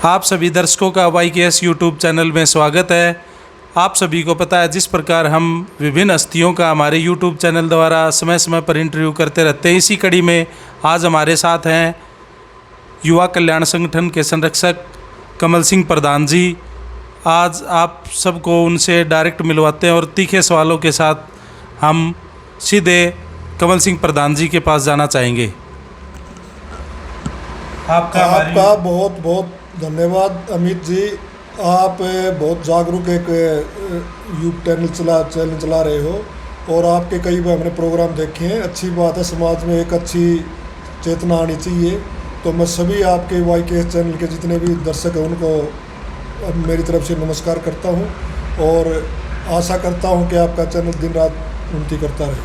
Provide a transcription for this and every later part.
आप सभी दर्शकों का YKS यूट्यूब चैनल में स्वागत है। आप सभी को पता है जिस प्रकार हम विभिन्न हस्तियों का हमारे यूट्यूब चैनल द्वारा समय समय पर इंटरव्यू करते रहते हैं। इसी कड़ी में आज हमारे साथ हैं युवा कल्याण संगठन के संरक्षक कमल सिंह प्रधान जी। आज आप सबको उनसे डायरेक्ट मिलवाते हैं और तीखे सवालों के साथ हम सीधे कमल सिंह प्रधान जी के पास जाना चाहेंगे। आपका बहुत बहुत धन्यवाद अमित जी। आप बहुत जागरूक एक यूट्यूब चैनल चला रहे हो और आपके कई बार हमने प्रोग्राम देखे हैं। अच्छी बात है, समाज में एक अच्छी चेतना आनी चाहिए। तो मैं सभी आपके YKS चैनल के जितने भी दर्शक हैं उनको मेरी तरफ से नमस्कार करता हूं और आशा करता हूं कि आपका चैनल दिन रात उन्नति करता रहे।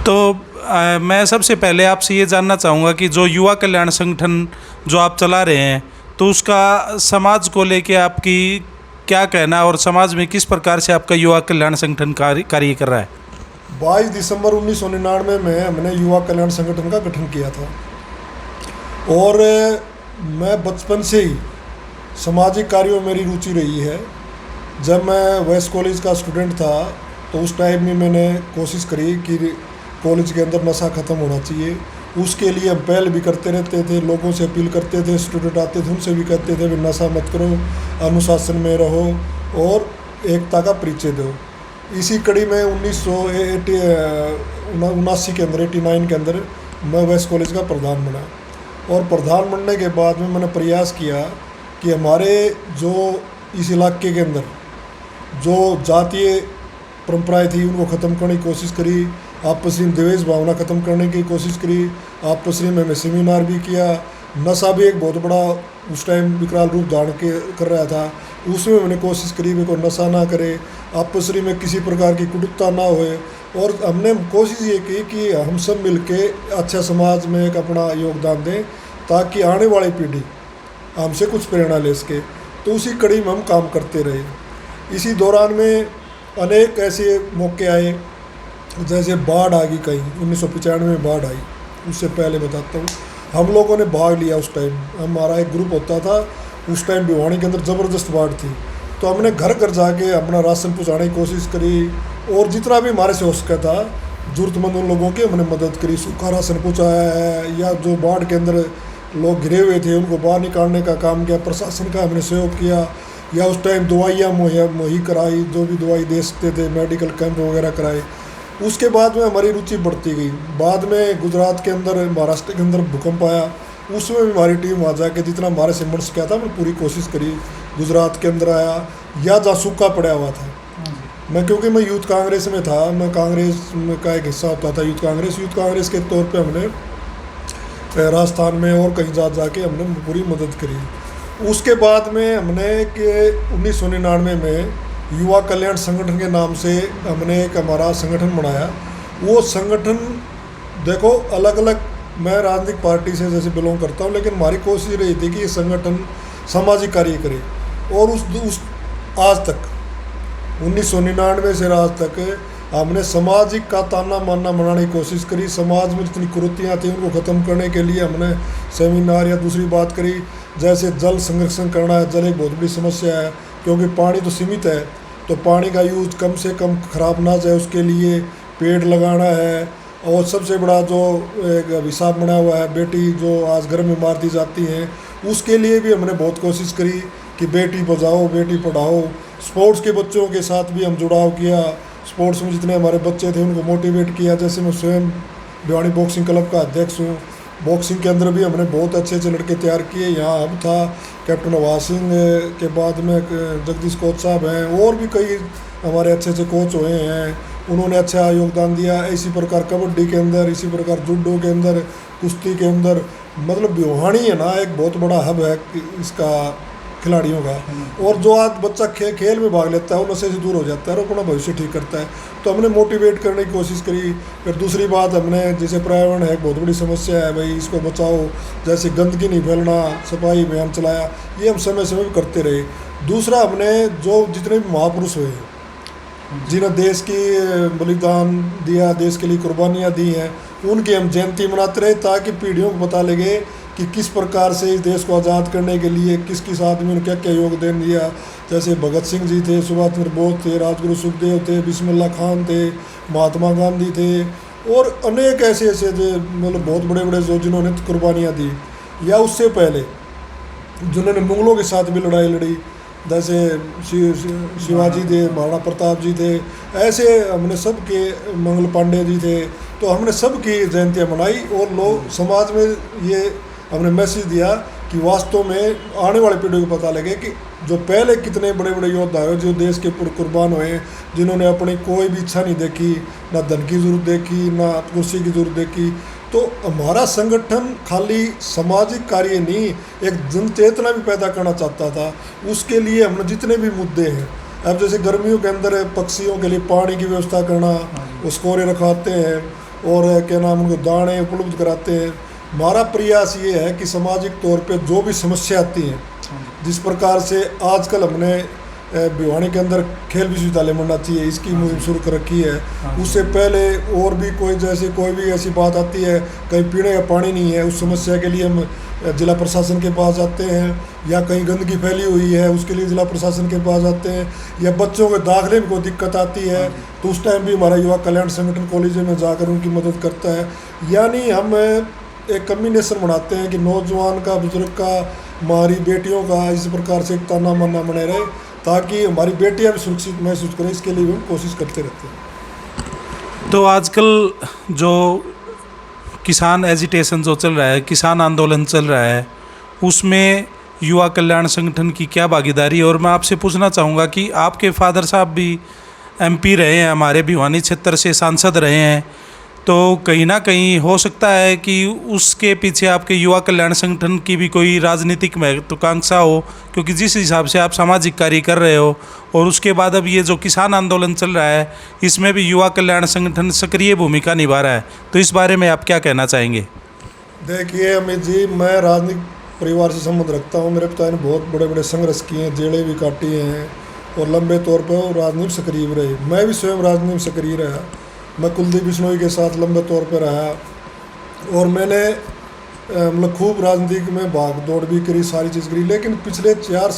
तो मैं सबसे पहले आपसे ये जानना चाहूँगा कि जो युवा कल्याण संगठन जो आप चला रहे हैं तो उसका समाज को लेके आपकी क्या कहना है और समाज में किस प्रकार से आपका युवा कल्याण संगठन कार्य कर रहा है। 22 दिसंबर 1999 में हमने युवा कल्याण संगठन का गठन किया था और मैं बचपन से ही सामाजिक कार्यों में मेरी रुचि रही है। जब मैं वेस्ट कॉलेज का स्टूडेंट था तो उस टाइम में मैंने कोशिश करी कि कॉलेज के अंदर नशा ख़त्म होना चाहिए। उसके लिए हम पहल भी करते रहते थे, लोगों से अपील करते थे, स्टूडेंट आते थे उनसे भी कहते थे भी नशा मत करो, अनुशासन में रहो और एकता का परिचय दो। इसी कड़ी में 1979 के अंदर 89 के अंदर मैं वेस्ट कॉलेज का प्रधान बना और प्रधान बनने के बाद में मैंने प्रयास किया कि हमारे जो इस इलाके के अंदर जो जातीय परंपराएं थी उनको ख़त्म करने की कोशिश करी, आपस में द्वेष भावना ख़त्म करने की कोशिश करी, आपस में मैं सेमिनार भी किया। नशा भी एक बहुत बड़ा उस टाइम विकराल रूप धारण कर रहा था, उसमें मैंने कोशिश करी भी कोई नशा ना करे, आपस में किसी प्रकार की कुटुंबता ना होए और हमने कोशिश ये की कि हम सब मिलके अच्छा समाज में एक अपना योगदान दें ताकि आने वाली पीढ़ी हमसे कुछ प्रेरणा ले सके। तो उसी कड़ी में हम काम करते रहे। इसी दौरान में अनेक ऐसे मौके आए, जैसे बाढ़ आ गई कहीं 1995 में बाढ़ आई। उससे पहले बताता हूँ, हम लोगों ने भाग लिया। उस टाइम हमारा एक ग्रुप होता था, उस टाइम भिवानी के अंदर ज़बरदस्त बाढ़ थी तो हमने घर घर जाके अपना राशन पहुँचाने की कोशिश करी और जितना भी हमारे से हो सका था ज़रूरतमंद उन लोगों की हमने मदद करी। सूखा राशन पहुँचाया है या जो बाढ़ के अंदर लोग घिरे हुए थे उनको बाहर निकालने का काम किया, प्रशासन का हमने सहयोग किया या उस टाइम दवाइयाँ मुहैया कराई, जो भी दवाई दे सकते थे, मेडिकल कैंप वगैरह कराए। उसके बाद में हमारी रुचि बढ़ती गई। बाद में गुजरात के अंदर, महाराष्ट्र के अंदर भूकंप आया, उसमें भी हमारी टीम वहाँ जाके जितना हमारे से मर्ज किया था मैं पूरी कोशिश करी। गुजरात के अंदर आया या जहाँ सूखा पड़ा हुआ था, मैं क्योंकि मैं यूथ कांग्रेस में था, मैं कांग्रेस का एक हिस्सा होता था यूथ कांग्रेस के तौर पर हमने राजस्थान में और कहीं जाके हमने पूरी मदद करी। उसके बाद में हमने कि 1999 में युवा कल्याण संगठन के नाम से हमने एक हमारा संगठन बनाया। वो संगठन देखो अलग अलग, मैं राजनीतिक पार्टी से जैसे बिलोंग करता हूँ, लेकिन हमारी कोशिश रही थी कि ये संगठन सामाजिक कार्य करे और उस आज तक 1999 से आज तक हमने सामाजिक का ताना मानना बनाने की कोशिश करी। समाज में जितनी कुरीतियाँ थी उनको ख़त्म करने के लिए हमने सेमिनार या दूसरी बात करी, जैसे जल संरक्षण करना है। जल एक बहुत बड़ी समस्या है क्योंकि पानी तो सीमित है, तो पानी का यूज कम से कम खराब ना जाए उसके लिए पेड़ लगाना है। और सबसे बड़ा जो एक हिसाब बना हुआ है, बेटी जो आज घर में मार दी जाती हैं उसके लिए भी हमने बहुत कोशिश करी कि बेटी बचाओ बेटी पढ़ाओ। स्पोर्ट्स के बच्चों के साथ भी हम जुड़ाव किया, स्पोर्ट्स में जितने हमारे बच्चे थे उनको मोटिवेट किया। जैसे मैं स्वयं भिवानी बॉक्सिंग क्लब का अध्यक्ष हूँ, बॉक्सिंग के अंदर भी हमने बहुत अच्छे अच्छे लड़के तैयार किए। यहाँ हम था कैप्टन अवाज सिंह के बाद में जगदीश कोच साहब हैं और भी कई हमारे अच्छे अच्छे कोच हुए हैं, उन्होंने अच्छा योगदान दिया। इसी प्रकार कबड्डी के अंदर, इसी प्रकार जूडो के अंदर, कुश्ती के अंदर, मतलब भिवानी है ना एक बहुत बड़ा हब है इसका खिलाड़ियों का। और जो आज बच्चा खेल में भाग लेता है वो नशे से दूर हो जाता है और अपना भविष्य ठीक करता है। तो हमने मोटिवेट करने की कोशिश करी। फिर दूसरी बात हमने जैसे पर्यावरण है बहुत बड़ी समस्या है भाई, इसको बचाओ, जैसे गंदगी नहीं फैलना, सफाई अभियान चलाया, ये हम समय समय पर करते रहे। दूसरा हमने जो जितने भी महापुरुष हुए जिन्हें देश की बलिदान दिया, देश के लिए कुर्बानियाँ दी हैं, उनकी हम जयंती मनाते रहे ताकि पीढ़ियों को पता लगे कि किस प्रकार से इस देश को आज़ाद करने के लिए किस किस आदमी ने क्या क्या योगदान दिया। जैसे भगत सिंह जी थे, सुभाष चंद्र बोस थे, राजगुरु सुखदेव थे, बिस्मिल्लाह खान थे, महात्मा गांधी थे और अनेक ऐसे ऐसे थे, मतलब बहुत बड़े बड़े जो जिन्होंने कुर्बानियाँ दी। या उससे पहले जिन्होंने मुगलों के साथ भी लड़ाई लड़ी, जैसे शिवाजी थे, महाराणा प्रताप जी थे, ऐसे हमने सब के, मंगल पांडे जी थे। तो हमने सब की जयंतियाँ मनाई और लोग समाज में ये हमने मैसेज दिया कि वास्तव में आने वाले पीढ़ी को पता लगे कि जो पहले कितने बड़े बड़े योद्धा हुए जो देश के कुर्बान हुए, जिन्होंने अपनी कोई भी इच्छा नहीं देखी, ना धन की जरूरत देखी, ना कुर्सी की जरूरत देखी। तो हमारा संगठन खाली सामाजिक कार्य नहीं, एक जन चेतना भी पैदा करना चाहता था। उसके लिए हमने जितने भी मुद्दे हैं, अब जैसे गर्मियों के अंदर पक्षियों के लिए पानी की व्यवस्था करना, उसको रखाते हैं और क्या नाम उनको दाने उपलब्ध कराते हैं। हमारा प्रयास ये है कि सामाजिक तौर पे जो भी समस्या आती हैं, जिस प्रकार से आजकल हमने भिवानी के अंदर खेल विश्वविद्यालय बनना चाहिए, इसकी मुहिम शुरू कर रखी है। उससे पहले और भी कोई जैसे कोई भी ऐसी बात आती है, कहीं पीने का पानी नहीं है, उस समस्या के लिए हम जिला प्रशासन के पास जाते हैं, या कहीं गंदगी फैली हुई है उसके लिए जिला प्रशासन के पास जाते हैं, या बच्चों के दाखिले में कोई दिक्कत आती है तो उस टाइम भी हमारा युवा कल्याण संगठन कॉलेज में जाकर उनकी मदद करता है। यानी हम एक कम्बिनेशन बनाते हैं कि नौजवान का, बुजुर्ग का, हमारी बेटियों का इस प्रकार से एक ताना माना बने रहे, ताकि हमारी बेटियां भी सुरक्षित महसूस करें। इसके लिए भी हम कोशिश करते रहते हैं। तो आजकल जो किसान एजिटेशन जो चल रहा है, किसान आंदोलन चल रहा है, उसमें युवा कल्याण संगठन की क्या भागीदारी है? और मैं आपसे पूछना चाहूँगा कि आपके फादर साहब भी एमपी रहे हैं, हमारे भिवानी क्षेत्र से सांसद रहे हैं, तो कहीं ना कहीं हो सकता है कि उसके पीछे आपके युवा कल्याण संगठन की भी कोई राजनीतिक महत्वाकांक्षा हो, क्योंकि जिस हिसाब से आप सामाजिक कार्य कर रहे हो और उसके बाद अब ये जो किसान आंदोलन चल रहा है, इसमें भी युवा कल्याण संगठन सक्रिय भूमिका निभा रहा है, तो इस बारे में आप क्या कहना चाहेंगे? देखिए अमित जी, मैं राजनीतिक परिवार से संबंध रखता हूँ। मेरे पिता ने बहुत बड़े बड़े संघर्ष किए हैं, जेलें भी काटी हैं और लंबे तौर पर राजनीति में सक्रिय रहे। मैं भी स्वयं राजनीति में सक्रिय रहा। मैं कुलदीप बिश्नोई के साथ लंबे तौर पर रहा और मैंने मतलब खूब राजनीति में भाग दौड़ भी करी, सारी चीज़ करी। लेकिन पिछले 4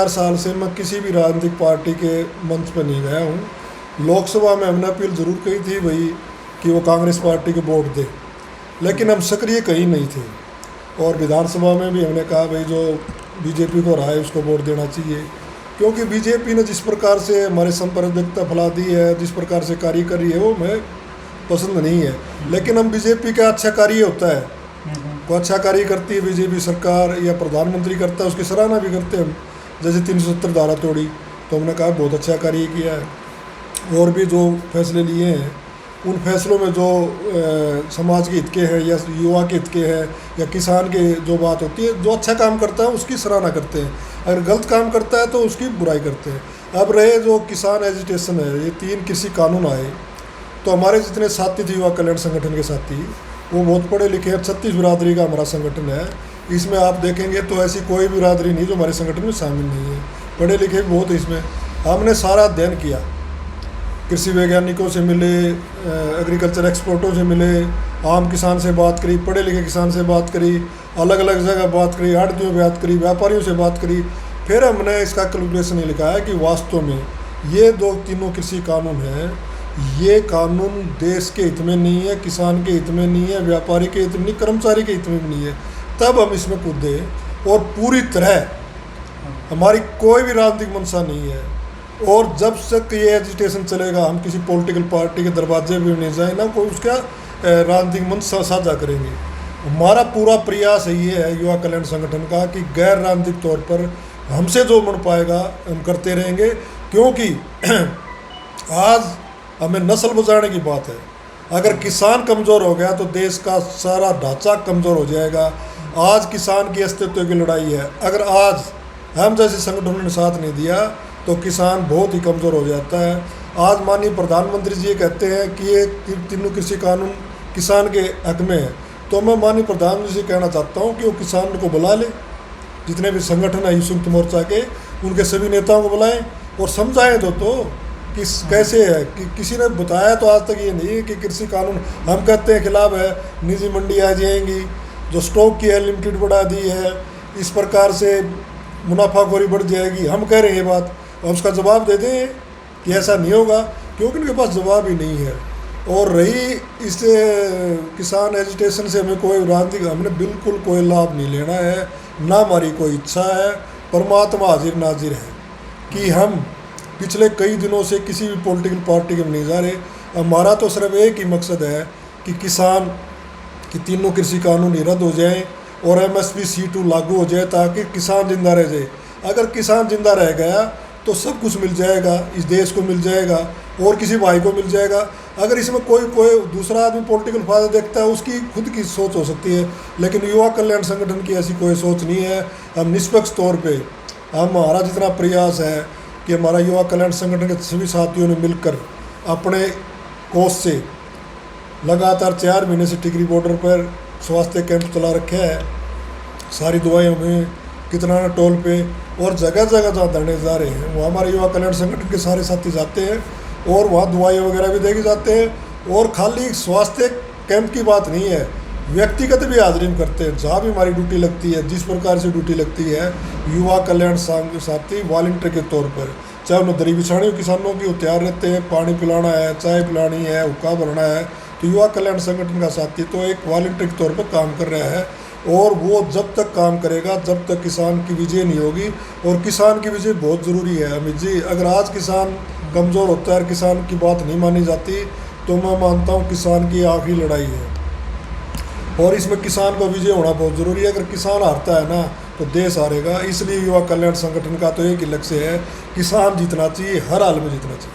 साल से मैं किसी भी राजनीतिक पार्टी के मंच पर नहीं गया हूँ। लोकसभा में हमने अपील जरूर की थी भाई कि वो कांग्रेस पार्टी को वोट दे, लेकिन हम सक्रिय कहीं नहीं थे। और विधानसभा में भी हमने कहा भाई जो बीजेपी को रहा है उसको वोट देना चाहिए, क्योंकि बीजेपी ने जिस प्रकार से हमारे संप्रदायिकता फैला दी है, जिस प्रकार से कार्य कर रही है, वो हमें पसंद नहीं है। लेकिन हम बीजेपी का अच्छा कार्य होता है, कोई अच्छा कार्य करती है बीजेपी सरकार या प्रधानमंत्री करता है, उसकी सराहना भी करते हैं हम। जैसे 370 धारा तोड़ी तो हमने कहा बहुत अच्छा कार्य किया है। और भी जो फैसले लिए हैं उन फैसलों में जो समाज के हित के हैं या युवा के हित के हैं या किसान के जो बात होती है, जो अच्छा काम करता है उसकी सराहना करते हैं, अगर गलत काम करता है तो उसकी बुराई करते हैं। अब रहे जो किसान एजिटेशन है, ये 3 कृषि कानून आए तो हमारे जितने साथी थे युवा कल्याण संगठन के साथी, वो बहुत पढ़े लिखे हैं। 36 बिरादरी का हमारा संगठन है। इसमें आप देखेंगे तो ऐसी कोई बिरादरी नहीं जो हमारे संगठन में शामिल नहीं है। पढ़े लिखे बहुत है इसमें। हमने सारा अध्ययन किया, कृषि वैज्ञानिकों से मिले, एग्रीकल्चर एक्सपर्टों से मिले, आम किसान से बात करी, पढ़े लिखे किसान से बात करी, अलग अलग जगह बात करी, आड़तियों से बात करी, व्यापारियों से बात करी। फिर हमने इसका कैलकुलेशन ये लिखा है कि वास्तव में ये 2-3 कृषि कानून हैं, ये कानून देश के हित में नहीं है, किसान के हित में नहीं है, व्यापारी के हित में नहीं, कर्मचारी के हित में भी नहीं है। तब हम इसमें कूदे और पूरी तरह हमारी कोई भी राजनीतिक मंशा नहीं है। और जब तक ये एजिटेशन चलेगा, हम किसी पॉलिटिकल पार्टी के दरवाजे भी नहीं जाए, ना कोई उसका राजनीतिक मंच साझा करेंगे। हमारा पूरा प्रयास ये है युवा कल्याण संगठन का कि गैर राजनीतिक तौर पर हमसे जो बन पाएगा हम करते रहेंगे, क्योंकि आज हमें नस्ल बचाने की बात है। अगर किसान कमज़ोर हो गया तो देश का सारा ढांचा कमज़ोर हो जाएगा। आज किसान की अस्तित्व की लड़ाई है। अगर आज हम जैसे संगठनों ने साथ नहीं दिया तो किसान बहुत ही कमज़ोर हो जाता है। आज माननीय प्रधानमंत्री जी ये कहते हैं कि ये 3 कृषि कानून किसान के हक में है, तो मैं माननीय प्रधानमंत्री से कहना चाहता हूँ कि वो किसान को बुला ले, जितने भी संगठन है संयुक्त मोर्चा के, उनके सभी नेताओं को बुलाएं और समझाएं तो कैसे है कि किसी ने बताया तो आज तक ये नहीं कि कृषि कानून हम कहते हैं खिलाफ है, निजी मंडी आ जाएंगी, जो स्टॉक की है लिमिटेड बढ़ा दी है, इस प्रकार से मुनाफाखोरी बढ़ जाएगी, हम कह रहे हैं ये बात, और उसका जवाब दे दें कि ऐसा नहीं होगा, क्योंकि उनके पास जवाब ही नहीं है। और रही इस किसान एजुटेशन से हमें कोई राजनीतिक, हमने बिल्कुल कोई लाभ नहीं लेना है, ना हमारी कोई इच्छा है। परमात्मा हाजिर नाजिर है कि हम पिछले कई दिनों से किसी भी पॉलिटिकल पार्टी के में नहीं जा रहे। हमारा तो सिर्फ एक ही मकसद है कि किसान की तीनों कृषि कानून रद्द हो जाएं और MSP C2 लागू हो जाए, ताकि किसान जिंदा रह जाए। अगर किसान जिंदा रह गया तो सब कुछ मिल जाएगा, इस देश को मिल जाएगा और किसी भाई को मिल जाएगा। अगर इसमें कोई दूसरा आदमी पॉलिटिकल फायदा देखता है, उसकी खुद की सोच हो सकती है, लेकिन युवा कल्याण संगठन की ऐसी कोई सोच नहीं है। हम निष्पक्ष तौर पे, हमारा जितना प्रयास है कि हमारा युवा कल्याण संगठन के सभी साथियों ने मिलकर अपने कोष से लगातार 4 महीने से टिकरी बॉर्डर पर स्वास्थ्य कैंप चला रखे है। सारी दवाएं हमें कितना टोल पे और जगह जगह जहाँ धरने जा रहे हैं, वहाँ हमारे युवा कल्याण संगठन के सारे साथी जाते हैं और वहाँ दवाई वगैरह भी देके जाते हैं। और खाली स्वास्थ्य कैंप की बात नहीं है, व्यक्तिगत भी हाजिरी करते हैं। जहाँ भी हमारी ड्यूटी लगती है, जिस प्रकार से ड्यूटी लगती है, युवा कल्याण साथी वॉलंटियर के तौर पर, चाहे उन्हें दरी बिछानी हो किसानों की, वो तैयार रहते हैं। पानी पिलाना है, चाय पिलानी है, हुक्का भरना है, तो युवा कल्याण संगठन का साथी तो एक वॉलंटियर के तौर पर काम कर रहा है। और वो जब तक काम करेगा, जब तक किसान की विजय नहीं होगी। और किसान की विजय बहुत ज़रूरी है अमित जी। अगर आज किसान कमज़ोर होता है, किसान की बात नहीं मानी जाती, तो मैं मानता हूँ किसान की आखिरी लड़ाई है और इसमें किसान को विजय होना बहुत ज़रूरी है। अगर किसान हारता है ना, तो देश हारेगा। इसलिए युवा कल्याण संगठन का तो एक ही लक्ष्य है, किसान जीतना चाहिए, हर हाल में जीतना चाहिए।